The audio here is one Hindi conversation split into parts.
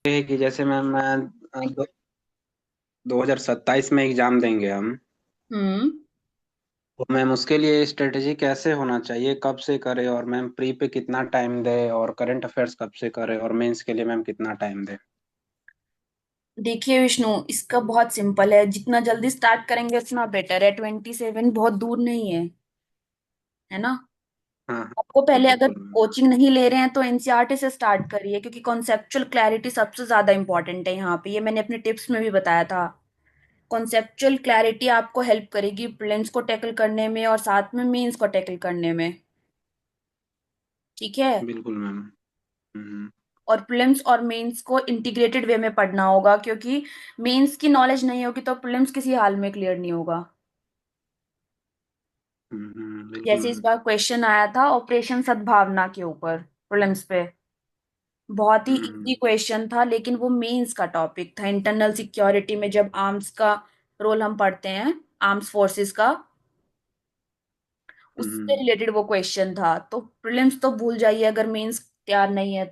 है कि जैसे मैम 2027 में एग्जाम देंगे हम। हम्म। तो मैम उसके लिए स्ट्रेटेजी कैसे होना चाहिए, कब से करें, और मैम प्री पे कितना टाइम दे, और करंट अफेयर्स कब से करें, और मेंस के लिए मैम कितना टाइम दे। देखिए विष्णु, इसका बहुत सिंपल है। जितना जल्दी स्टार्ट करेंगे उतना बेटर है। 27 बहुत दूर नहीं है ना। हाँ हाँ। आपको पहले अगर बिल्कुल मैम। कोचिंग नहीं ले रहे हैं तो एनसीईआरटी से स्टार्ट करिए, क्योंकि कॉन्सेप्चुअल क्लैरिटी सबसे ज्यादा इंपॉर्टेंट है यहाँ पे। ये मैंने अपने टिप्स में भी बताया था। कॉन्सेप्चुअल क्लैरिटी आपको हेल्प करेगी प्रीलिम्स को टैकल करने में और साथ में मेंस को टैकल करने में। ठीक है। बिल्कुल मैम। हम्म। और प्रीलिम्स और मेंस को इंटीग्रेटेड वे में पढ़ना होगा, क्योंकि मेंस की नॉलेज नहीं होगी तो प्रीलिम्स किसी हाल में क्लियर नहीं होगा। बिल्कुल जैसे इस मैम। बार क्वेश्चन आया था ऑपरेशन सद्भावना के ऊपर प्रीलिम्स पे। बहुत ही इजी हम्म क्वेश्चन था, लेकिन वो मेंस का टॉपिक था। इंटरनल सिक्योरिटी में जब आर्म्स का रोल हम पढ़ते हैं, आर्म्स फोर्सेस का, उससे हम्म रिलेटेड वो क्वेश्चन था। तो प्रीलिम्स तो भूल जाइए अगर मेंस तैयार नहीं है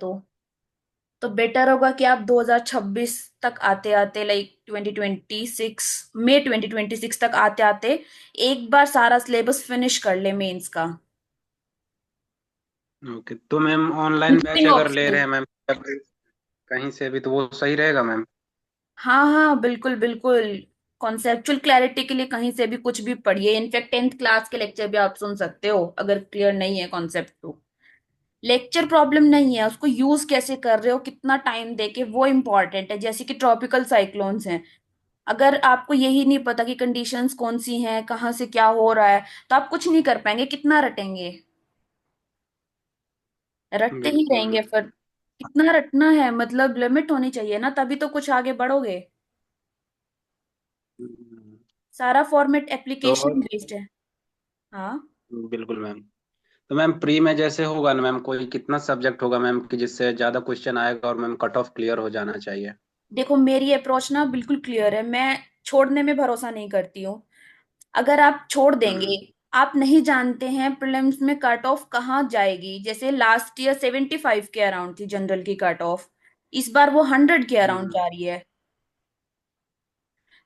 तो बेटर होगा कि आप 2026 तक आते आते, लाइक 2026, मई 2026 तक आते आते एक बार सारा सिलेबस फिनिश कर ले मेंस का। ओके, तो मैम ऑनलाइन बैच इंक्लूडिंग अगर ले रहे ऑप्शनल। हैं मैम कहीं से भी, तो वो सही रहेगा मैम। हाँ हाँ, बिल्कुल बिल्कुल। कॉन्सेप्चुअल क्लैरिटी के लिए कहीं से भी कुछ भी पढ़िए। इनफैक्ट 10th क्लास के लेक्चर भी आप सुन सकते हो अगर क्लियर नहीं है कॉन्सेप्ट तो। लेक्चर प्रॉब्लम नहीं है, उसको यूज कैसे कर रहे हो, कितना टाइम देके, वो इंपॉर्टेंट है। जैसे कि ट्रॉपिकल साइक्लोन्स हैं, अगर आपको यही नहीं पता कि कंडीशंस कौन सी हैं, कहाँ से क्या हो रहा है, तो आप कुछ नहीं कर पाएंगे। कितना रटेंगे? रटते ही बिल्कुल रहेंगे मैम। फिर। कितना रटना है, मतलब लिमिट होनी चाहिए ना, तभी तो कुछ आगे बढ़ोगे। हम्म, सारा फॉर्मेट तो एप्लीकेशन बेस्ड है। हाँ। बिल्कुल मैम। तो मैम प्री में जैसे होगा ना मैम, कोई कितना सब्जेक्ट होगा मैम कि जिससे ज्यादा क्वेश्चन आएगा और मैम कट ऑफ क्लियर हो जाना चाहिए। देखो, मेरी अप्रोच ना बिल्कुल क्लियर है। मैं छोड़ने में भरोसा नहीं करती हूँ। अगर आप छोड़ देंगे, हम्म आप नहीं जानते हैं प्रीलिम्स में कट ऑफ कहाँ जाएगी। जैसे लास्ट ईयर 75 के अराउंड थी जनरल की कट ऑफ, इस बार वो 100 के अराउंड हम्म जा रही है।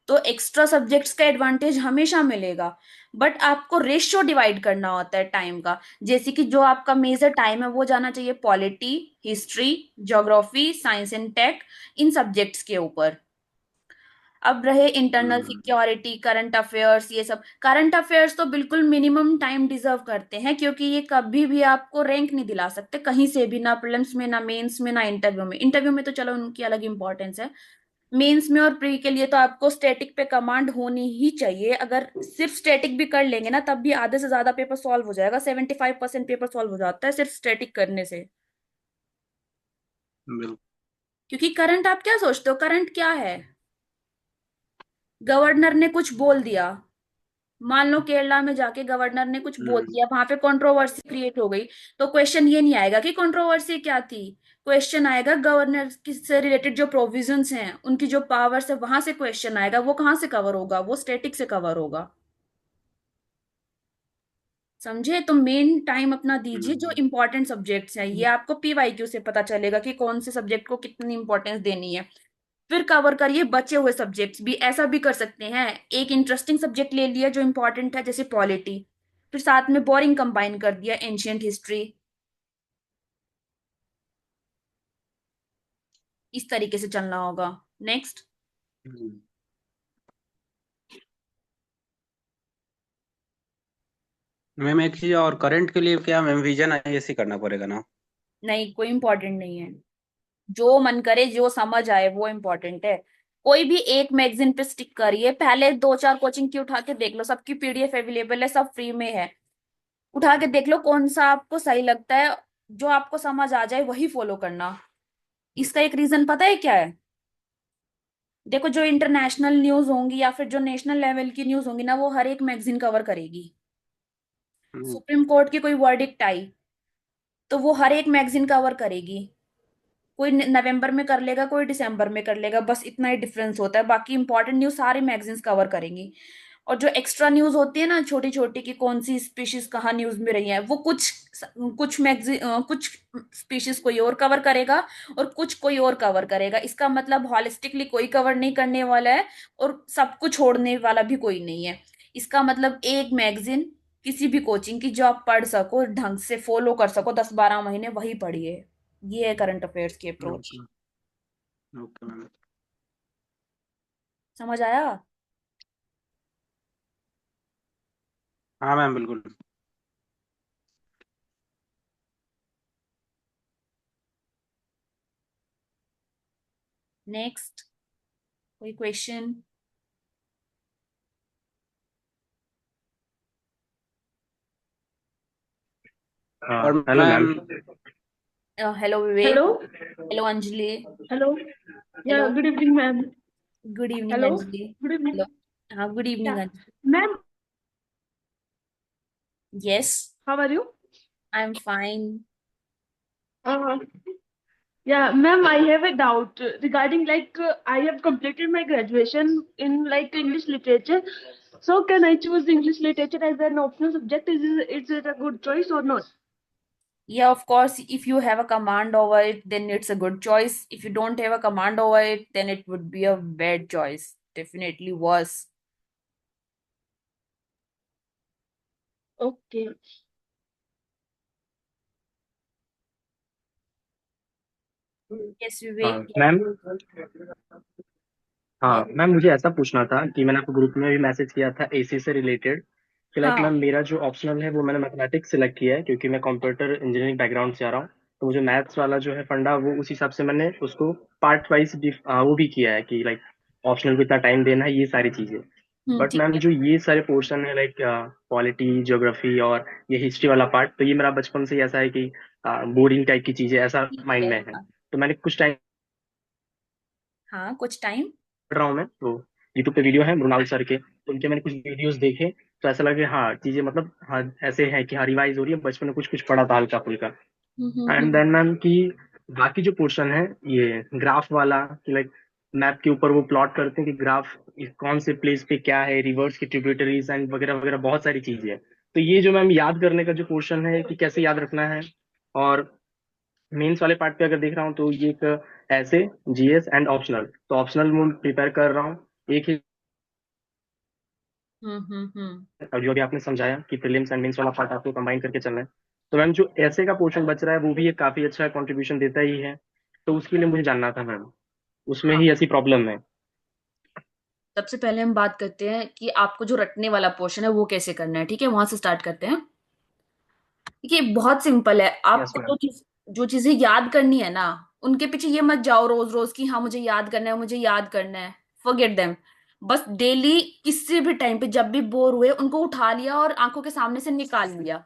तो एक्स्ट्रा सब्जेक्ट्स का एडवांटेज हमेशा मिलेगा, बट आपको रेशियो डिवाइड करना होता है टाइम का। जैसे कि जो आपका मेजर टाइम है वो जाना चाहिए polity, history, geography, science and tech, इन सब्जेक्ट्स के ऊपर। अब रहे internal hmm security, current affairs, ये सब। करंट अफेयर्स तो बिल्कुल मिनिमम टाइम डिजर्व करते हैं, क्योंकि ये कभी भी आपको रैंक नहीं दिला सकते कहीं से भी, ना प्रीलिम्स में, ना मेंस में, ना इंटरव्यू में। इंटरव्यू में तो चलो उनकी अलग इंपॉर्टेंस है। मेंस में और प्री के लिए तो आपको स्टैटिक पे कमांड होनी ही चाहिए। अगर सिर्फ स्टैटिक भी कर लेंगे ना, तब भी आधे से ज्यादा पेपर सॉल्व हो जाएगा। 75% पेपर सॉल्व हो जाता है सिर्फ स्टैटिक करने से। बिल्कुल। क्योंकि करंट, आप क्या सोचते हो करंट क्या है? गवर्नर ने कुछ बोल दिया, मान लो केरला में जाके गवर्नर ने कुछ बोल हम्म दिया, वहां पे कंट्रोवर्सी क्रिएट हो गई, तो क्वेश्चन ये नहीं आएगा कि कंट्रोवर्सी क्या थी। क्वेश्चन आएगा गवर्नर से रिलेटेड जो प्रोविजंस हैं, उनकी जो पावर्स है, वहां से क्वेश्चन आएगा। वो कहाँ से कवर होगा? वो स्टैटिक से कवर होगा। समझे? तो मेन टाइम अपना दीजिए जो हम्म इंपॉर्टेंट सब्जेक्ट्स हैं। ये आपको पीवाईक्यू से पता चलेगा कि कौन से सब्जेक्ट को कितनी इंपॉर्टेंस देनी है। फिर कवर करिए बचे हुए सब्जेक्ट्स भी। ऐसा भी कर सकते हैं, एक इंटरेस्टिंग सब्जेक्ट ले लिया जो इंपॉर्टेंट है, जैसे पॉलिटी, फिर साथ में बोरिंग कंबाइन कर दिया, एंशियंट हिस्ट्री। इस तरीके से चलना होगा। नेक्स्ट। हम्म। मैम एक चीज और, करंट के लिए क्या मैम विजन आईएएस करना पड़ेगा ना। नहीं, कोई इंपॉर्टेंट नहीं है। जो मन करे, जो समझ आए, वो इंपॉर्टेंट है। कोई भी एक मैगजीन पे स्टिक करिए। पहले दो चार कोचिंग की उठा के देख लो, सबकी पीडीएफ अवेलेबल है, सब फ्री में है। उठा के देख लो कौन सा आपको सही लगता है। जो आपको समझ आ जाए वही फॉलो करना। इसका एक रीजन पता है क्या है? देखो, जो इंटरनेशनल न्यूज होंगी या फिर जो नेशनल लेवल की न्यूज होंगी ना, वो हर एक मैगजीन कवर करेगी। हम्म सुप्रीम कोर्ट की कोई वर्डिक्ट आई तो वो हर एक मैगजीन कवर करेगी। कोई नवंबर में कर लेगा, कोई दिसंबर में कर लेगा, बस इतना ही डिफरेंस होता है। बाकी इंपॉर्टेंट न्यूज सारी मैगजीन्स कवर करेंगी। और जो एक्स्ट्रा न्यूज होती है ना छोटी छोटी कि कौन सी स्पीशीज कहाँ न्यूज में रही है, वो कुछ स्पीशीज कोई और कवर करेगा और कुछ कोई और कवर करेगा। इसका मतलब हॉलिस्टिकली कोई कवर नहीं करने वाला है और सब कुछ छोड़ने वाला भी कोई नहीं है। इसका मतलब एक मैगजीन किसी भी कोचिंग की जो आप पढ़ सको, ढंग से फॉलो कर सको 10-12 महीने, वही पढ़िए। ये है करंट अफेयर्स की अप्रोच। ओके। Okay ma'am. समझ आया? हाँ मैम बिल्कुल। नेक्स्ट, कोई क्वेश्चन? और हेलो मैम। मैम। हेलो विवेक। Hello? Hello Anjali. Hello? Hello. Yeah, good evening, ma'am. Good evening Hello? Anjali. Good hello. evening. हाँ, good evening Yeah. Anjali. Ma'am, yes, how are you? I am fine. Uh, yeah, ma'am, I have a doubt regarding I have completed my graduation in English literature. So can I choose English literature as an optional subject? Is it a good choice or not? Yeah, of course, if you have a command over it, then it's a good choice. If you don't have a command over it, then it would be a bad choice. Definitely worse. Okay. Yes, हाँ Vivek. मैम। हाँ Yes. मैम, मुझे ऐसा पूछना था कि मैंने आपको ग्रुप में भी मैसेज किया था एसी से रिलेटेड कि हाँ। मैम मेरा जो ऑप्शनल है वो मैंने मैथमेटिक्स सिलेक्ट किया है क्योंकि मैं कंप्यूटर इंजीनियरिंग बैकग्राउंड से आ रहा हूँ। तो मुझे मैथ्स वाला जो है फंडा वो उस हिसाब से मैंने उसको पार्ट वाइज वो भी किया है कि ऑप्शनल को इतना टाइम देना है, ये सारी चीजें। बट ठीक मैम है। जो ये सारे पोर्शन है पॉलिटी ज्योग्राफी और ये हिस्ट्री वाला पार्ट, तो ये मेरा बचपन से ही ऐसा है कि बोरिंग टाइप की चीजें ऐसा ठीक है। माइंड में है। तो मैंने कुछ टाइम हाँ, कुछ टाइम। पढ़ रहा हूँ मैं, तो यूट्यूब पे वीडियो है मृणाल सर के, तो उनके मैंने कुछ वीडियोस देखे। तो ऐसा लगे हाँ चीजें हाँ ऐसे हैं कि हाँ रिवाइज हो रही है, बचपन में कुछ कुछ पढ़ा था हल्का फुल्का। And hmm. देन मैम की बाकी जो पोर्शन है ये ग्राफ वाला कि मैप के ऊपर वो प्लॉट करते हैं कि ग्राफ कौन से प्लेस पे क्या है, रिवर्स की ट्रिब्यूटरीज एंड वगैरह वगैरह बहुत सारी चीजें हैं। तो ये जो मैम याद करने का जो पोर्शन है कि कैसे याद रखना है, और मेंस वाले पार्ट पे अगर देख रहा हूँ तो ये एक ऐसे जीएस एंड ऑप्शनल, तो ऑप्शनल में प्रिपेयर कर रहा हूँ एक ही। हम्म। और जो अभी आपने समझाया कि प्रीलिम्स एंड मेंस वाला पार्ट आपको कंबाइन करके चलना है, तो मैम जो ऐसे का पोर्शन बच रहा है वो भी एक काफी अच्छा कंट्रीब्यूशन देता ही है। तो उसके लिए मुझे जानना था मैम, उसमें हाँ, ही ऐसी प्रॉब्लम है। सबसे पहले हम बात करते हैं कि आपको जो रटने वाला पोर्शन है वो कैसे करना है। ठीक है, वहां से स्टार्ट करते हैं। देखिए, बहुत सिंपल है। यस आपको मैम। जो चीजें याद करनी है ना, उनके पीछे ये मत जाओ रोज रोज की हाँ मुझे याद करना है, मुझे याद करना है। Forget them. बस डेली किसी भी टाइम पे जब भी बोर हुए उनको उठा लिया और आंखों के सामने से निकाल लिया,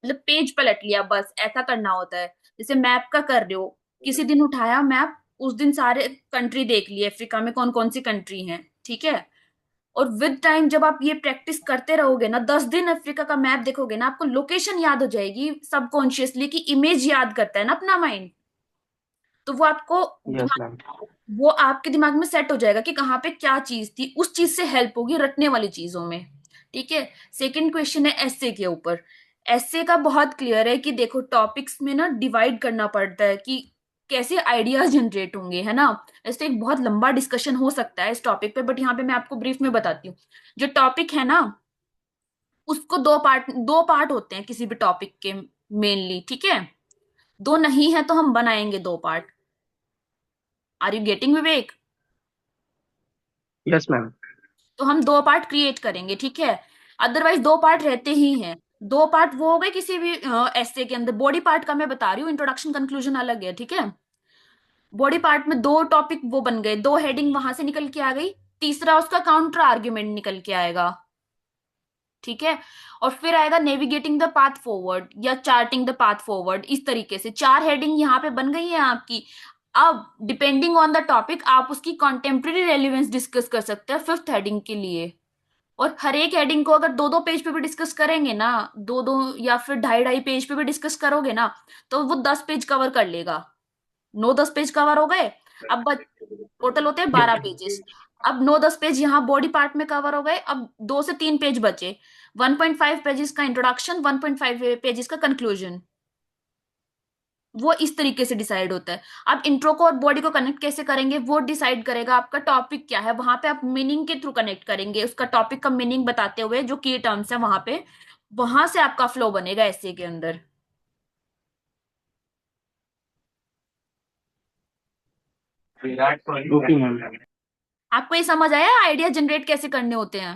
मतलब पेज पलट लिया, बस ऐसा करना होता है। जैसे मैप का कर रहे हो, किसी दिन उठाया मैप, उस दिन सारे कंट्री देख लिए अफ्रीका में कौन कौन सी कंट्री हैं। ठीक है। और विद टाइम जब आप ये प्रैक्टिस करते रहोगे ना, 10 दिन अफ्रीका का मैप देखोगे ना, आपको लोकेशन याद हो जाएगी सबकॉन्शियसली, कि इमेज याद करता है ना अपना माइंड। तो वो आपको यस मैम। दिमाग, वो आपके दिमाग में सेट हो जाएगा कि कहाँ पे क्या चीज थी, उस चीज से हेल्प होगी रटने वाली चीजों में। ठीक है। सेकंड क्वेश्चन है एस्से के ऊपर। एस्से का बहुत क्लियर है कि देखो टॉपिक्स में ना डिवाइड करना पड़ता है कि कैसे आइडियाज जनरेट होंगे, है ना। ऐसे एक बहुत लंबा डिस्कशन हो सकता है इस टॉपिक पे, बट यहाँ पे मैं आपको ब्रीफ में बताती हूँ। जो टॉपिक है ना, उसको दो पार्ट होते हैं किसी भी टॉपिक के, मेनली। ठीक है। दो नहीं है तो हम बनाएंगे 2 part. Are you getting Vivek? Yes ma'am. तो हम 2 पार्ट क्रिएट करेंगे। ठीक है। अदरवाइज 2 पार्ट रहते ही हैं। 2 पार्ट वो हो गए किसी भी ऐसे के अंदर। बॉडी पार्ट का मैं बता रही हूँ, इंट्रोडक्शन कंक्लूजन अलग है। ठीक है। बॉडी पार्ट में 2 टॉपिक वो बन गए, 2 हेडिंग वहां से निकल के आ गई। तीसरा उसका काउंटर आर्ग्यूमेंट निकल के आएगा। ठीक है। और फिर आएगा नेविगेटिंग द पाथ फॉरवर्ड या चार्टिंग द पाथ फॉरवर्ड। इस तरीके से 4 हेडिंग यहाँ पे बन गई है आपकी। अब डिपेंडिंग ऑन द टॉपिक आप उसकी कॉन्टेम्प्रेरी रेलिवेंस डिस्कस कर सकते हैं 5th हेडिंग के लिए। और हर एक हेडिंग को अगर 2-2 पेज पे भी डिस्कस करेंगे ना, 2-2 या फिर 2.5-2.5 पेज पे भी डिस्कस करोगे ना, तो वो 10 पेज कवर कर लेगा। 9-10 पेज कवर हो गए। अब टोटल होते हैं 12 पेजेस। अब 9-10 पेज यहाँ बॉडी पार्ट में कवर हो गए, अब 2 से 3 पेज बचे। 1.5 पेजेस का इंट्रोडक्शन, 1.5 पेजेस का कंक्लूजन। वो इस तरीके से डिसाइड होता है। अब इंट्रो को और बॉडी को कनेक्ट कैसे करेंगे वो डिसाइड करेगा आपका टॉपिक क्या है। वहां पे आप मीनिंग के थ्रू कनेक्ट करेंगे, उसका टॉपिक का मीनिंग बताते हुए जो की टर्म्स है वहां पे, वहां से आपका फ्लो बनेगा ऐसे के अंदर। Okay ma'am. आपको ये समझ आया आइडिया जनरेट कैसे करने होते हैं?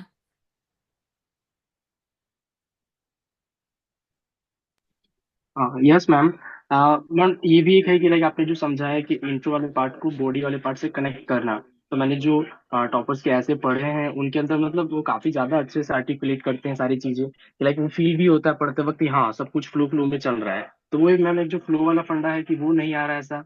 हाँ यस मैम। मैम ये भी एक है कि लाइक आपने जो समझाया कि इंट्रो वाले पार्ट को बॉडी वाले पार्ट से कनेक्ट करना, तो मैंने जो टॉपर्स के ऐसे पढ़े हैं उनके अंदर मतलब वो काफी ज्यादा अच्छे से आर्टिकुलेट करते हैं सारी चीजें, कि लाइक वो फील भी होता है पढ़ते वक्त कि हाँ सब कुछ फ्लो फ्लो में चल रहा है। तो वो मैम एक जो फ्लो वाला फंडा है कि वो नहीं आ रहा है ऐसा,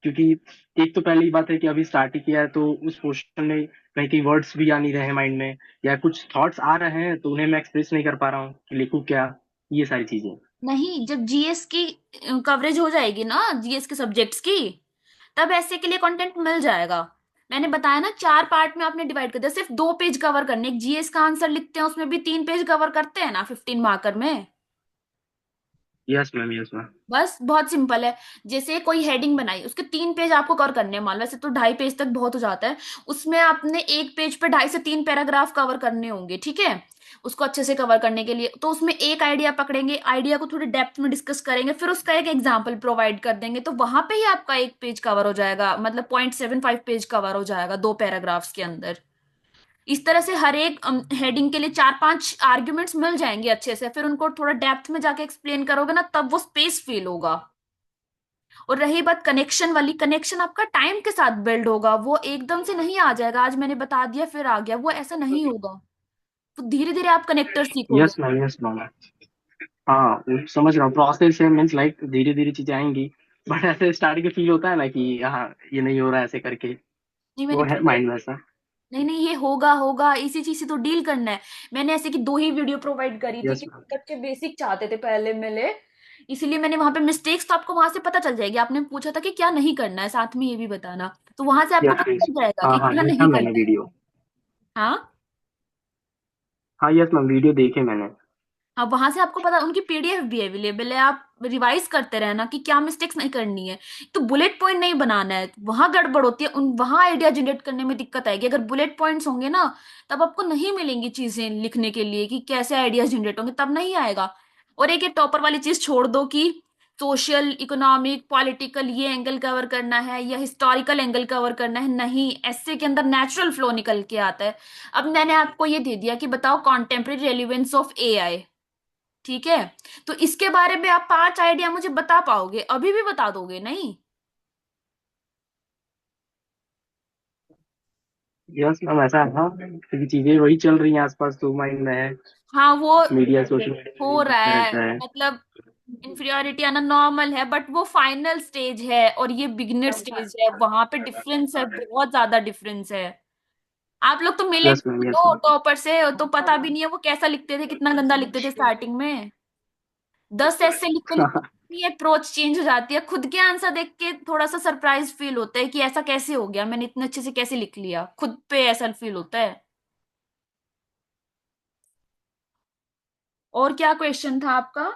क्योंकि एक तो पहली बात है कि अभी स्टार्ट ही किया है, तो उस पोर्शन में कहीं कहीं वर्ड्स भी आ नहीं रहे हैं माइंड में, या कुछ थॉट्स आ रहे हैं तो उन्हें मैं एक्सप्रेस नहीं कर पा रहा हूँ कि लिखूं क्या, ये सारी चीजें। नहीं, जब जीएस की कवरेज हो जाएगी ना, जीएस के सब्जेक्ट्स की, तब ऐसे के लिए कंटेंट मिल जाएगा। मैंने बताया ना 4 पार्ट में आपने डिवाइड कर दिया, सिर्फ 2 पेज कवर करने। एक जीएस का आंसर लिखते हैं उसमें भी 3 पेज कवर करते हैं ना 15 मार्कर में। Yes ma'am yes ma'am. बस बहुत सिंपल है। जैसे कोई हेडिंग बनाई, उसके 3 पेज आपको कवर करने हैं, मान लो वैसे तो 2.5 पेज तक बहुत हो जाता है। उसमें आपने एक पेज पे 2.5 से 3 पैराग्राफ कवर करने होंगे, ठीक है। उसको अच्छे से कवर करने के लिए तो उसमें एक आइडिया पकड़ेंगे, आइडिया को थोड़ी डेप्थ में डिस्कस करेंगे, फिर उसका एक एग्जाम्पल प्रोवाइड कर देंगे, तो वहां पे ही आपका 1 पेज कवर हो जाएगा, मतलब 0.75 पेज कवर हो जाएगा 2 पैराग्राफ्स के अंदर। इस तरह से हर एक हेडिंग के लिए 4-5 आर्ग्यूमेंट्स मिल जाएंगे अच्छे से, फिर उनको थोड़ा डेप्थ में जाके एक्सप्लेन करोगे ना, तब वो स्पेस फील होगा। और रही बात कनेक्शन वाली, कनेक्शन आपका टाइम के साथ बिल्ड होगा, वो एकदम से नहीं आ जाएगा आज मैंने बता दिया फिर आ गया, वो ऐसा नहीं होगा। तो धीरे धीरे आप कनेक्टर सीखोगे। Yes ma'am yes ma'am. हाँ वो समझ रहा हूँ, प्रोसेस है मीन्स लाइक धीरे धीरे चीजें आएंगी, बट ऐसे स्टार्टिंग के फील होता है ना कि हाँ ये नहीं हो रहा है ऐसे करके, नहीं वो मैंने है प्रोवाइड, माइंड वैसा। नहीं नहीं ये होगा होगा, इसी चीज से तो डील करना है। मैंने ऐसे की 2 ही वीडियो प्रोवाइड करी थी यस कि मैम। बच्चे बेसिक चाहते थे पहले मिले, इसीलिए मैंने वहां पे मिस्टेक्स, तो आपको वहां से पता चल जाएगी। आपने पूछा था कि क्या नहीं करना है, साथ में ये भी बताना, तो वहां से आपको यस पता प्लीज। चल जाएगा हाँ कि हाँ क्या देखा नहीं मैंने करना है। वीडियो। हाँ। हाँ यस मैम वीडियो देखे मैंने। हाँ, वहां से आपको पता, उनकी पीडीएफ भी अवेलेबल है, आप रिवाइज करते रहना कि क्या मिस्टेक्स नहीं करनी है। तो बुलेट पॉइंट नहीं बनाना है, वहां गड़बड़ होती है, उन वहां आइडिया जनरेट करने में दिक्कत आएगी। अगर बुलेट पॉइंट्स होंगे ना, तब आपको नहीं मिलेंगी चीजें लिखने के लिए कि कैसे आइडियाज जनरेट होंगे, तब नहीं आएगा। और एक ये टॉपर वाली चीज छोड़ दो कि सोशल, इकोनॉमिक, पॉलिटिकल ये एंगल कवर करना है या हिस्टोरिकल एंगल कवर करना है, नहीं, ऐसे के अंदर नेचुरल फ्लो निकल के आता है। अब मैंने आपको ये दे दिया कि बताओ कॉन्टेम्प्रेरी रेलिवेंस ऑफ एआई, ठीक है। तो इसके बारे में आप 5 आइडिया मुझे बता पाओगे? अभी भी बता दोगे? नहीं। यस मैम ऐसा है हाँ, क्योंकि चीजें वही चल रही हैं आसपास तो माइंड में है, हाँ, वो मीडिया सोशल हो मीडिया रहा में है, रहता है। मतलब इन्फीरियोरिटी आना नॉर्मल है, बट वो फाइनल स्टेज है और ये बिगिनर स्टेज है, वहां पे डिफरेंस है, बहुत ज्यादा डिफरेंस है। आप लोग तो मिले यस भी मैम यस तो मैम। टॉपर से, तो पता भी नहीं है वो कैसा लिखते थे, कितना गंदा लिखते थे स्टार्टिंग में। 10 ऐसे लिखते लिखते ये अप्रोच चेंज हो जाती है, खुद के आंसर देख के थोड़ा सा सरप्राइज फील होता है कि ऐसा कैसे हो गया, मैंने इतने अच्छे से कैसे लिख लिया, खुद पे ऐसा फील होता है। और क्या क्वेश्चन था आपका?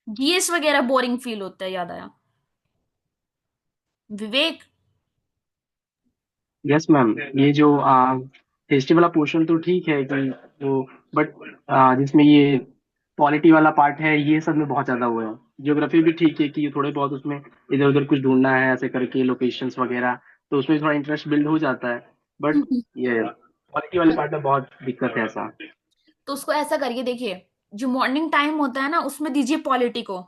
जीएस वगैरह बोरिंग फील होता है, याद आया। विवेक। यस मैम ये जो हिस्ट्री वाला पोर्शन तो ठीक है कि वो, बट जिसमें ये पॉलिटी वाला पार्ट है ये सब में बहुत ज्यादा हुआ है। ज्योग्राफी भी ठीक है कि ये थोड़े बहुत उसमें इधर उधर कुछ ढूंढना है ऐसे करके लोकेशंस वगैरह, तो उसमें थोड़ा इंटरेस्ट बिल्ड हो जाता है, बट ये पॉलिटी वाले पार्ट में बहुत दिक्कत है ऐसा। तो उसको ऐसा करिए, देखिए, जो मॉर्निंग टाइम होता है ना उसमें दीजिए पॉलिटी को,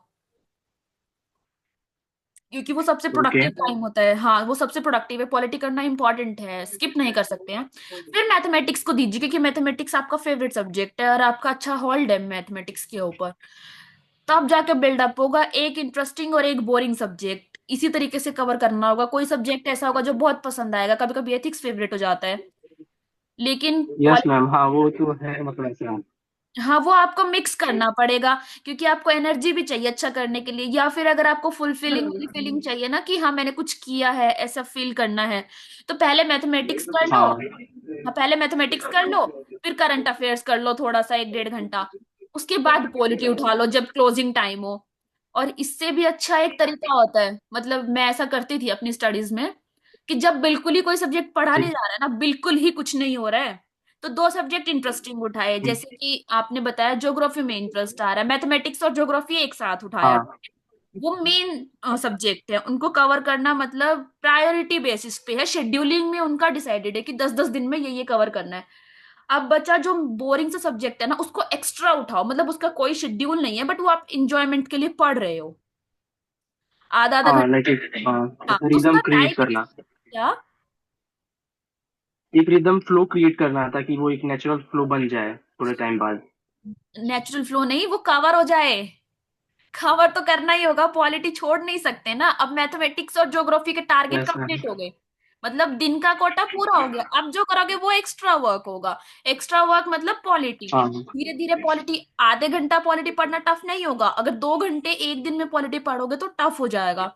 क्योंकि वो सबसे ओके। प्रोडक्टिव टाइम होता है। हाँ, वो सबसे प्रोडक्टिव है, पॉलिटी करना इंपॉर्टेंट है, स्किप नहीं कर सकते हैं। फिर मैथमेटिक्स को दीजिए, क्योंकि मैथमेटिक्स आपका फेवरेट सब्जेक्ट है और आपका अच्छा होल्ड है मैथमेटिक्स के ऊपर। तब जाके बिल्डअप होगा एक इंटरेस्टिंग और एक बोरिंग सब्जेक्ट, इसी तरीके से कवर करना होगा। कोई सब्जेक्ट ऐसा होगा जो बहुत पसंद आएगा, कभी कभी एथिक्स फेवरेट हो जाता है, लेकिन यस मैम हाँ वो तो है मतलब ऐसा। हाँ, वो आपको मिक्स करना पड़ेगा, क्योंकि आपको एनर्जी भी चाहिए अच्छा करने के लिए, या फिर अगर आपको फुलफिलिंग वाली फीलिंग चाहिए ना कि हाँ मैंने कुछ किया है ऐसा फील करना है, तो पहले मैथमेटिक्स कर लो। हाँ। हाँ, पहले मैथमेटिक्स कर लो, फिर करंट अफेयर्स कर लो थोड़ा सा 1-1.5 घंटा, उसके बाद पॉलिटी उठा लो जब क्लोजिंग टाइम हो। और इससे भी अच्छा एक तरीका होता है, मतलब मैं ऐसा करती थी अपनी स्टडीज में, कि जब बिल्कुल ही कोई सब्जेक्ट पढ़ा नहीं ठीक। जा रहा है ना, बिल्कुल ही कुछ नहीं हो रहा है, तो दो सब्जेक्ट इंटरेस्टिंग उठाए, जैसे कि आपने बताया ज्योग्राफी में इंटरेस्ट आ रहा है, मैथमेटिक्स और ज्योग्राफी एक साथ उठाया। हाँ वो मेन सब्जेक्ट है, उनको कवर करना मतलब प्रायोरिटी बेसिस पे है, शेड्यूलिंग में उनका डिसाइडेड है कि 10-10 दिन में ये कवर करना है। अब बचा जो बोरिंग सा सब्जेक्ट है ना, उसको एक्स्ट्रा उठाओ, मतलब उसका कोई शेड्यूल नहीं है, बट वो आप इंजॉयमेंट के लिए पढ़ रहे हो, आधा आधा हाँ, घंटा। लाइक एक, हाँ, हाँ, एक तो रिदम उसका क्रिएट टाइम करना। क्या, एक रिदम फ्लो क्रिएट करना था कि वो एक नेचुरल फ्लो बन जाए थोड़े टाइम बाद। नेचुरल फ्लो नहीं, वो कवर हो जाए, कवर तो करना ही होगा, पॉलिटी छोड़ नहीं सकते ना। अब मैथमेटिक्स और ज्योग्राफी के टारगेट ऐसा। कंप्लीट हो गए, मतलब दिन का कोटा पूरा हो गया, अब जो करोगे वो एक्स्ट्रा वर्क होगा। एक्स्ट्रा वर्क मतलब पॉलिटी, हाँ धीरे धीरे पॉलिटी, आधे घंटा पॉलिटी पढ़ना टफ नहीं होगा, अगर 2 घंटे एक दिन में पॉलिटी पढ़ोगे तो टफ हो जाएगा।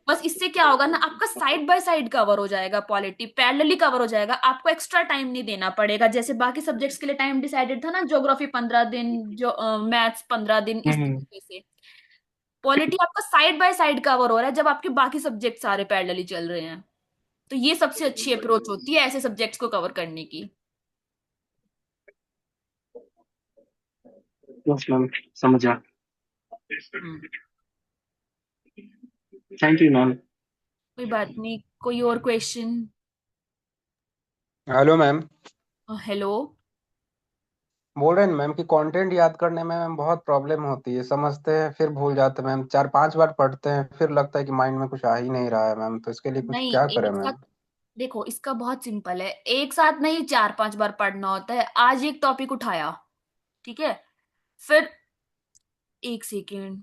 बस इससे क्या होगा ना, आपका साइड बाय साइड कवर हो जाएगा, पॉलिटी पैरेलली कवर हो जाएगा, आपको एक्स्ट्रा टाइम नहीं देना पड़ेगा, जैसे बाकी सब्जेक्ट्स के लिए टाइम डिसाइडेड था ना, ज्योग्राफी 15 दिन, जो मैथ्स 15 दिन, इस हम्म। तरीके से पॉलिटी आपका साइड बाय साइड कवर हो रहा है, जब आपके बाकी सब्जेक्ट सारे पैरेलली चल रहे हैं। तो ये सबसे अच्छी अप्रोच होती है ऐसे सब्जेक्ट्स को कवर करने की। यस मैम, समझा। हम्म। Thank you ma'am. कोई बात नहीं, कोई और क्वेश्चन? Hello ma'am. हेलो। बोल रहे हैं मैम कि कंटेंट याद करने में मैम बहुत प्रॉब्लम होती है, समझते हैं फिर भूल जाते हैं मैम, 4-5 बार पढ़ते हैं फिर लगता है कि माइंड में कुछ आ ही नहीं रहा है मैम, तो इसके लिए कुछ नहीं, क्या करें एक साथ मैम? देखो, इसका बहुत सिंपल है, एक साथ नहीं 4-5 बार पढ़ना होता है। आज एक टॉपिक उठाया, ठीक है, फिर एक सेकेंड,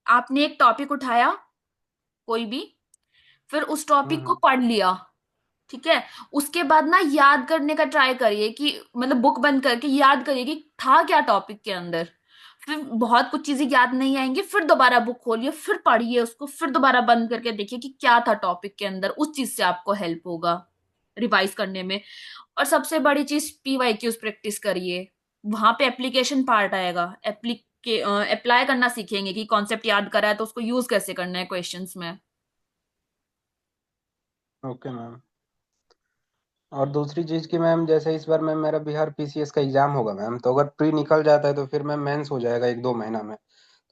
आपने एक टॉपिक उठाया कोई भी, फिर उस टॉपिक को हम्म। पढ़ लिया, ठीक है, उसके बाद ना याद करने का ट्राई करिए, कि मतलब बुक बंद करके याद करिए कि था क्या टॉपिक के अंदर। फिर बहुत कुछ चीजें याद नहीं आएंगी, फिर दोबारा बुक खोलिए, फिर पढ़िए उसको, फिर दोबारा बंद करके देखिए कि क्या था टॉपिक के अंदर, उस चीज से आपको हेल्प होगा रिवाइज करने में। और सबसे बड़ी चीज पीवाईक्यूज प्रैक्टिस करिए, वहां पे एप्लीकेशन पार्ट आएगा, अप्लाई करना सीखेंगे कि कॉन्सेप्ट याद करा है तो उसको यूज कैसे करना है क्वेश्चंस में। Okay ma'am. और दूसरी चीज की मैम, जैसे इस बार मैम मेरा बिहार पीसीएस का एग्जाम होगा मैम, तो अगर प्री निकल जाता है तो फिर मैम मेंस हो जाएगा 1-2 महीना में।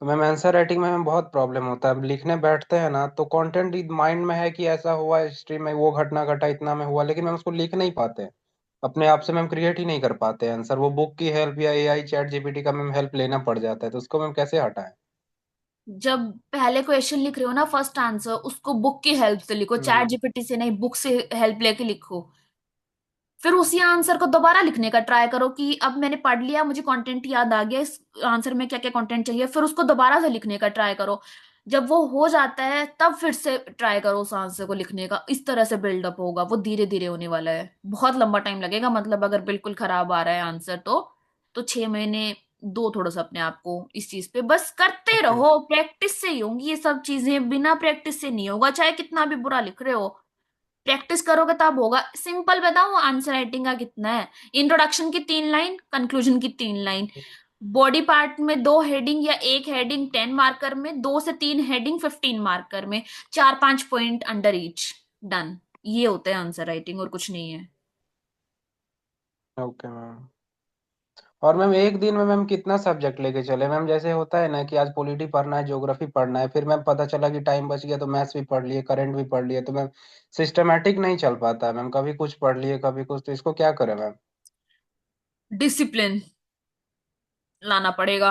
तो मैम आंसर राइटिंग में मैम बहुत प्रॉब्लम होता है, अब लिखने बैठते हैं ना तो कंटेंट माइंड में है कि ऐसा हुआ हिस्ट्री में, वो घटना घटा इतना में हुआ, लेकिन मैम उसको लिख नहीं पाते, अपने आप से मैम क्रिएट ही नहीं कर पाते आंसर, वो बुक की हेल्प या एआई चैट जीपीटी का मैम हेल्प लेना पड़ जाता है, तो उसको मैम कैसे हटाएं? जब पहले क्वेश्चन लिख रहे हो ना, फर्स्ट आंसर, उसको बुक की हेल्प से लिखो, चैट हम्म। जीपीटी से नहीं, बुक से हेल्प लेके लिखो। फिर उसी आंसर को दोबारा लिखने का ट्राई करो, कि अब मैंने पढ़ लिया, मुझे कंटेंट याद आ गया, इस आंसर में क्या क्या कंटेंट चाहिए, फिर उसको दोबारा से लिखने का ट्राई करो। जब वो हो जाता है तब फिर से ट्राई करो उस आंसर को लिखने का, इस तरह से बिल्डअप होगा, वो धीरे धीरे होने वाला है, बहुत लंबा टाइम लगेगा, मतलब अगर बिल्कुल खराब आ रहा है आंसर तो 6 महीने दो थोड़ा सा अपने आप को इस चीज पे, बस करते ओके। रहो, प्रैक्टिस से ही होंगी ये सब चीजें, बिना प्रैक्टिस से नहीं होगा, चाहे कितना भी बुरा लिख रहे हो, प्रैक्टिस करोगे तब होगा। सिंपल बताओ आंसर राइटिंग का कितना है, इंट्रोडक्शन की 3 लाइन, कंक्लूजन की 3 लाइन, बॉडी पार्ट में 2 हेडिंग या एक हेडिंग 10 मार्कर में, 2 से 3 हेडिंग 15 मार्कर में, 4-5 पॉइंट अंडर ईच, डन। ये होता है आंसर राइटिंग, और कुछ नहीं है। Okay ma'am. और मैम एक दिन में मैम कितना सब्जेक्ट लेके चले मैम, जैसे होता है ना कि आज पॉलिटी पढ़ना है, ज्योग्राफी पढ़ना है, फिर मैम पता चला कि टाइम बच गया तो मैथ्स भी पढ़ लिए, करंट भी पढ़ लिए, तो मैम सिस्टमेटिक नहीं चल पाता है मैम, कभी कुछ पढ़ लिए कभी कुछ, तो इसको क्या करें मैम? डिसिप्लिन लाना पड़ेगा।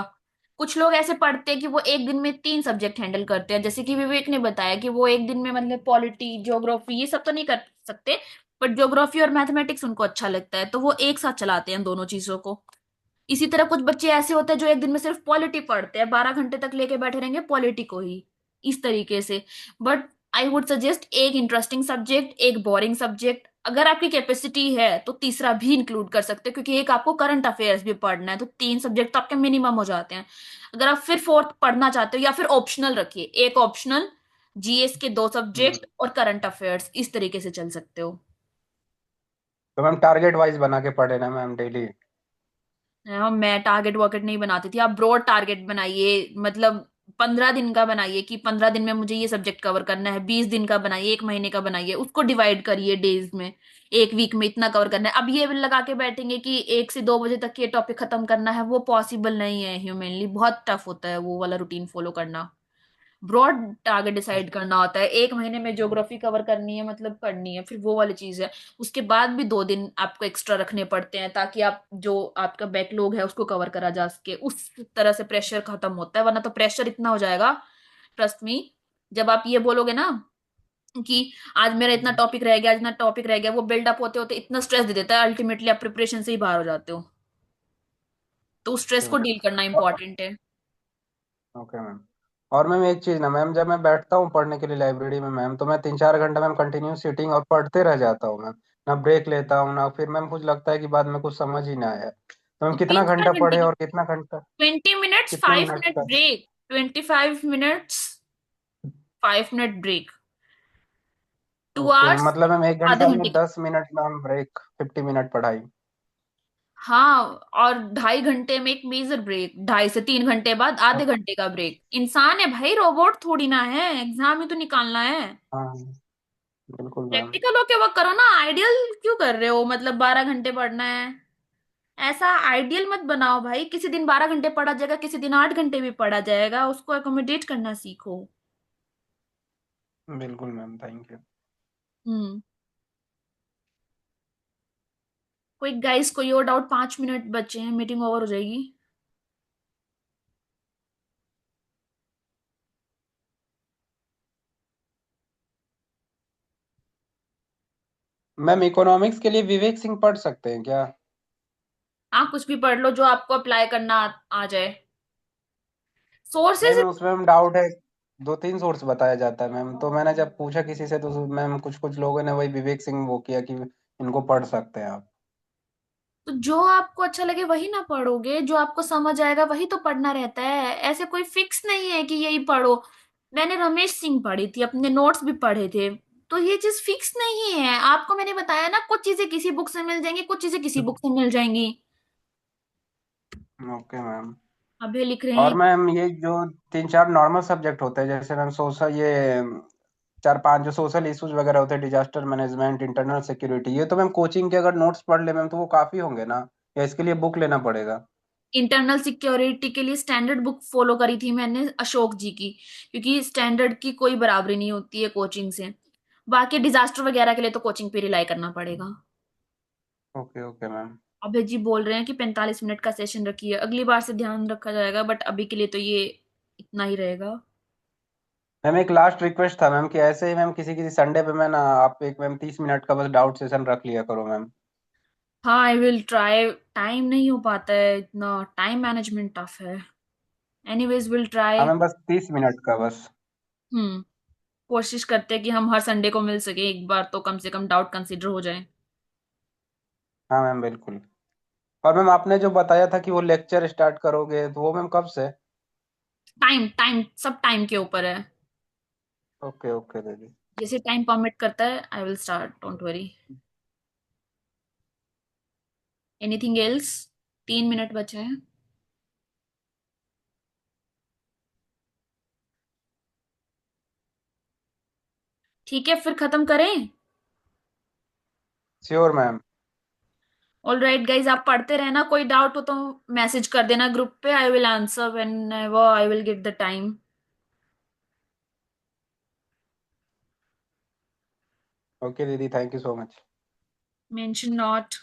कुछ लोग ऐसे पढ़ते हैं कि वो एक दिन में 3 सब्जेक्ट हैंडल करते हैं, जैसे कि विवेक ने बताया कि वो एक दिन में मतलब पॉलिटी ज्योग्राफी ये सब तो नहीं कर सकते, बट ज्योग्राफी और मैथमेटिक्स उनको अच्छा लगता है, तो वो एक साथ चलाते हैं दोनों चीजों को। इसी तरह कुछ बच्चे ऐसे होते हैं जो एक दिन में सिर्फ पॉलिटी पढ़ते हैं, 12 घंटे तक लेके बैठे रहेंगे पॉलिटी को ही, इस तरीके से। बट आई वुड सजेस्ट एक इंटरेस्टिंग सब्जेक्ट, एक बोरिंग सब्जेक्ट, अगर आपकी कैपेसिटी है तो तीसरा भी इंक्लूड कर सकते हैं, क्योंकि एक आपको करंट अफेयर्स भी पढ़ना है, तो 3 सब्जेक्ट तो आपके मिनिमम हो जाते हैं। अगर आप फिर फोर्थ पढ़ना चाहते हो, या फिर ऑप्शनल रखिए, एक ऑप्शनल, जीएस के 2 सब्जेक्ट और करंट अफेयर्स, इस तरीके से चल सकते हो। तो मैम टारगेट वाइज बना के पढ़े ना मैम डेली। हाँ, मैं टारगेट वर्केट नहीं बनाती थी। आप ब्रॉड टारगेट बनाइए, मतलब 15 दिन का बनाइए कि 15 दिन में मुझे ये सब्जेक्ट कवर करना है, 20 दिन का बनाइए, 1 महीने का बनाइए, उसको डिवाइड करिए डेज में, एक वीक में इतना कवर करना है। अब ये लगा के बैठेंगे कि 1 से 2 बजे तक ये टॉपिक खत्म करना है, वो पॉसिबल नहीं है ह्यूमनली, बहुत टफ होता है वो वाला रूटीन फॉलो करना। ब्रॉड टारगेट डिसाइड करना होता है, 1 महीने में ज्योग्राफी कवर करनी है, मतलब पढ़नी है, फिर वो वाली चीज है। उसके बाद भी 2 दिन आपको एक्स्ट्रा रखने पड़ते हैं, ताकि आप जो आपका बैकलॉग है उसको कवर करा जा सके। उस तरह से प्रेशर खत्म होता है, वरना तो प्रेशर इतना हो जाएगा, ट्रस्ट मी। जब आप ये बोलोगे ना कि आज मेरा इतना टॉपिक रह गया, आज इतना टॉपिक रह गया, वो बिल्डअप होते होते इतना स्ट्रेस दे देता है, अल्टीमेटली आप प्रिपरेशन से ही बाहर हो जाते हो। तो उस स्ट्रेस ओके को मैम। डील करना इंपॉर्टेंट है। Okay ma'am. और मैम एक चीज ना मैम, जब मैं बैठता हूँ पढ़ने के लिए लाइब्रेरी में मैम, तो मैं 3-4 घंटा मैम कंटिन्यू सीटिंग और पढ़ते रह जाता हूँ मैम। ना ब्रेक लेता हूँ ना, फिर मैम मुझे लगता है कि बाद में कुछ समझ ही ना आया, तो मैम तो कितना तीन चार घंटा घंटे पढ़े और कितना घंटा, 20 मिनट्स, कितने फाइव मिनट मिनट का। Break, 25 minutes, 5 minute break, two okay ma'am, hours मतलब मैम एक आधे घंटा घंटे में की। 10 मिनट मैम ब्रेक, 50 मिनट पढ़ाई। हाँ, और 2.5 घंटे में एक मेजर ब्रेक, 2.5 से 3 घंटे बाद आधे घंटे का ब्रेक। इंसान है भाई, रोबोट थोड़ी ना है, एग्जाम ही तो निकालना है। हाँ बिल्कुल मैम। प्रैक्टिकल होके वर्क करो ना, आइडियल क्यों कर रहे हो, मतलब 12 घंटे पढ़ना है। ऐसा आइडियल मत बनाओ भाई, किसी दिन 12 घंटे पढ़ा जाएगा, किसी दिन 8 घंटे भी पढ़ा जाएगा, उसको अकोमोडेट करना सीखो। बिल्कुल मैम, थैंक यू। हम्म। कोई गाइस, कोई और डाउट? 5 मिनट बचे हैं, मीटिंग ओवर हो जाएगी। मैम इकोनॉमिक्स के लिए विवेक सिंह पढ़ सकते हैं क्या। हाँ, कुछ भी पढ़ लो जो आपको अप्लाई करना आ जाए। नहीं सोर्सेज। मैम, उसमें मैम डाउट है, 2-3 सोर्स बताया जाता है मैम, तो मैंने जब पूछा किसी से तो मैम कुछ कुछ लोगों ने वही विवेक सिंह वो किया कि इनको पढ़ सकते हैं आप। तो जो आपको अच्छा लगे वही ना पढ़ोगे, जो आपको समझ आएगा वही तो पढ़ना रहता है, ऐसे कोई फिक्स नहीं है कि यही पढ़ो। मैंने रमेश सिंह पढ़ी थी, अपने नोट्स भी पढ़े थे, तो ये चीज फिक्स नहीं है। आपको मैंने बताया ना, कुछ चीजें किसी बुक से मिल जाएंगी, कुछ चीजें किसी बुक से मिल जाएंगी। Okay ma'am. अभी लिख रहे और हैं। मैम ये जो 3-4 नॉर्मल सब्जेक्ट होते हैं, जैसे मैम सोशल, ये 4-5 जो सोशल इश्यूज वगैरह होते हैं, डिजास्टर मैनेजमेंट, इंटरनल सिक्योरिटी, ये तो मैम कोचिंग के अगर नोट्स पढ़ ले मैम तो वो काफी होंगे ना, या इसके लिए बुक लेना पड़ेगा। इंटरनल सिक्योरिटी के लिए स्टैंडर्ड बुक फॉलो करी थी मैंने, अशोक जी की, क्योंकि स्टैंडर्ड की कोई बराबरी नहीं होती है कोचिंग से। बाकी डिजास्टर वगैरह के लिए तो कोचिंग पे रिलाई करना पड़ेगा। Okay okay ma'am. Abhay ji बोल रहे हैं कि 45 मिनट का सेशन रखिए, अगली बार से ध्यान रखा जाएगा, बट अभी के लिए तो ये इतना ही रहेगा। मैम एक लास्ट रिक्वेस्ट था मैम, कि ऐसे ही मैम किसी किसी संडे पे मैं ना, आप एक मैम 30 मिनट का बस डाउट सेशन रख लिया करो मैम। हाँ, आई विल ट्राई। टाइम नहीं हो पाता है, इतना टाइम मैनेजमेंट टफ है। एनीवेज, विल हाँ ट्राई। मैम, बस 30 मिनट का बस। हम्म। कोशिश करते हैं कि हम हर संडे को मिल सके, एक बार तो कम से कम डाउट कंसीडर हो जाए। हाँ मैम बिल्कुल। और मैम आपने जो बताया था कि वो लेक्चर स्टार्ट करोगे, तो वो मैम कब से। टाइम टाइम सब टाइम के ऊपर है। ओके ओके दीदी। जैसे टाइम परमिट करता है, I will start, don't worry. Anything else? 3 minute बचे हैं। ठीक है, फिर खत्म करें। Sure ma'am. All right guys, आप पढ़ते रहना, कोई डाउट हो तो मैसेज कर देना ग्रुप पे, I will answer whenever I will get the time. Okay दीदी, thank you so much. Mention not.